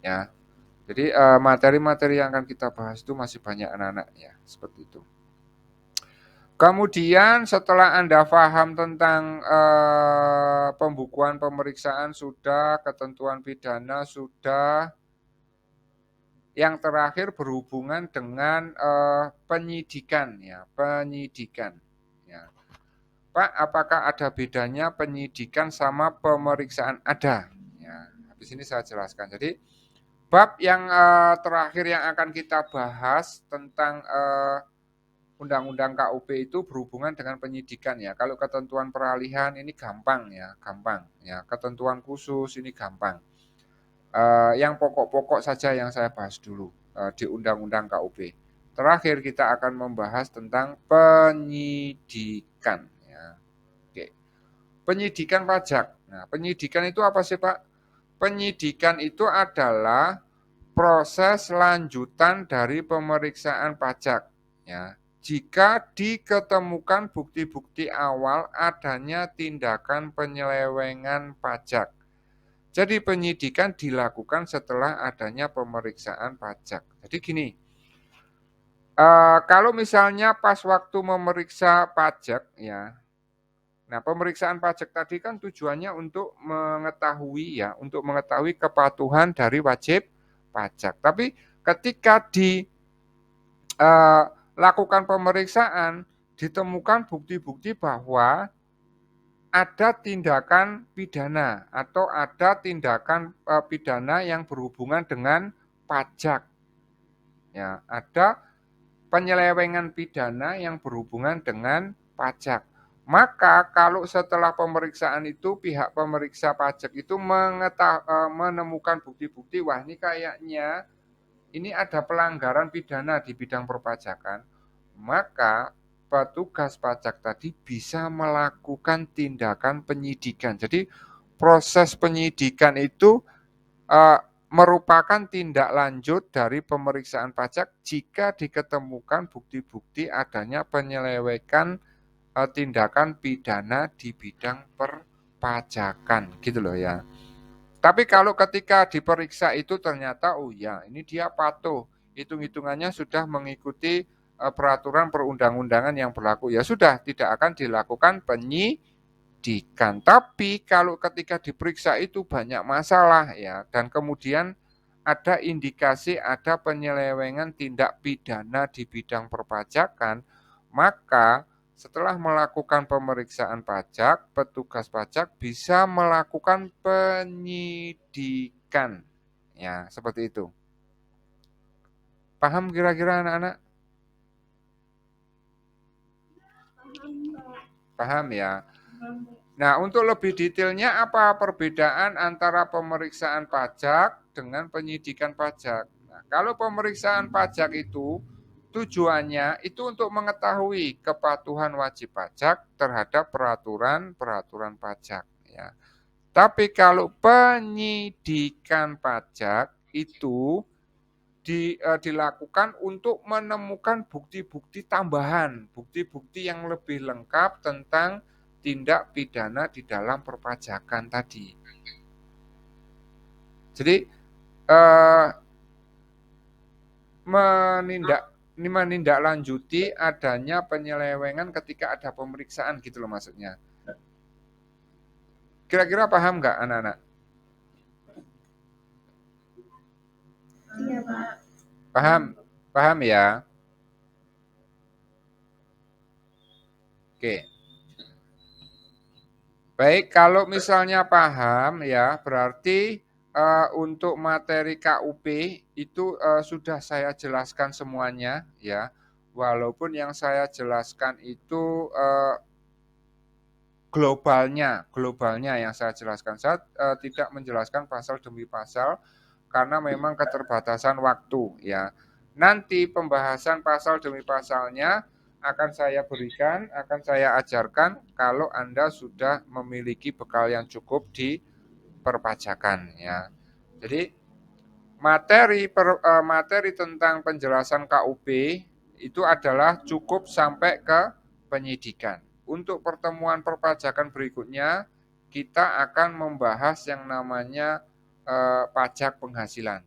Ya. Jadi materi-materi yang akan kita bahas itu masih banyak anak-anak ya, seperti itu. Kemudian setelah Anda paham tentang pembukuan pemeriksaan sudah, ketentuan pidana sudah, yang terakhir berhubungan dengan penyidikan ya, penyidikan. Ya. Pak, apakah ada bedanya penyidikan sama pemeriksaan? Ada. Ya, habis ini saya jelaskan. Jadi bab yang terakhir yang akan kita bahas tentang Undang-Undang KUP itu berhubungan dengan penyidikan ya. Kalau ketentuan peralihan ini gampang ya, gampang ya. Ketentuan khusus ini gampang. Yang pokok-pokok saja yang saya bahas dulu di Undang-Undang KUP. Terakhir kita akan membahas tentang penyidikan ya. Oke. Penyidikan pajak. Nah, penyidikan itu apa sih, Pak? Penyidikan itu adalah proses lanjutan dari pemeriksaan pajak ya. Jika diketemukan bukti-bukti awal adanya tindakan penyelewengan pajak. Jadi penyidikan dilakukan setelah adanya pemeriksaan pajak. Jadi gini, kalau misalnya pas waktu memeriksa pajak ya, nah pemeriksaan pajak tadi kan tujuannya untuk mengetahui kepatuhan dari wajib pajak. Tapi ketika lakukan pemeriksaan, ditemukan bukti-bukti bahwa ada tindakan pidana atau ada tindakan pidana yang berhubungan dengan pajak. Ya, ada penyelewengan pidana yang berhubungan dengan pajak. Maka kalau setelah pemeriksaan itu pihak pemeriksa pajak itu menemukan bukti-bukti, wah ini kayaknya ini ada pelanggaran pidana di bidang perpajakan, maka petugas pajak tadi bisa melakukan tindakan penyidikan. Jadi proses penyidikan itu merupakan tindak lanjut dari pemeriksaan pajak jika diketemukan bukti-bukti adanya penyelewengan tindakan pidana di bidang perpajakan, gitu loh ya. Tapi kalau ketika diperiksa itu ternyata oh ya ini dia patuh, hitung-hitungannya sudah mengikuti peraturan perundang-undangan yang berlaku, ya sudah tidak akan dilakukan penyidikan. Tapi kalau ketika diperiksa itu banyak masalah ya dan kemudian ada indikasi ada penyelewengan tindak pidana di bidang perpajakan, maka Setelah melakukan pemeriksaan pajak, petugas pajak bisa melakukan penyidikan. Ya, seperti itu. Paham kira-kira anak-anak? Paham ya? Nah, untuk lebih detailnya apa perbedaan antara pemeriksaan pajak dengan penyidikan pajak? Nah, kalau pemeriksaan pajak itu tujuannya itu untuk mengetahui kepatuhan wajib pajak terhadap peraturan-peraturan pajak ya. Tapi kalau penyidikan pajak itu dilakukan untuk menemukan bukti-bukti tambahan, bukti-bukti yang lebih lengkap tentang tindak pidana di dalam perpajakan tadi. Jadi menindaklanjuti adanya penyelewengan ketika ada pemeriksaan gitu loh maksudnya. Kira-kira paham nggak anak-anak? Iya, Pak. Paham? Paham ya? Oke. Baik, kalau misalnya paham ya, berarti untuk materi KUP itu sudah saya jelaskan semuanya ya. Walaupun yang saya jelaskan itu globalnya yang saya jelaskan. Saya tidak menjelaskan pasal demi pasal karena memang keterbatasan waktu ya. Nanti pembahasan pasal demi pasalnya akan saya berikan, akan saya ajarkan kalau Anda sudah memiliki bekal yang cukup di perpajakan ya. Jadi materi tentang penjelasan KUP itu adalah cukup sampai ke penyidikan. Untuk pertemuan perpajakan berikutnya kita akan membahas yang namanya pajak penghasilan.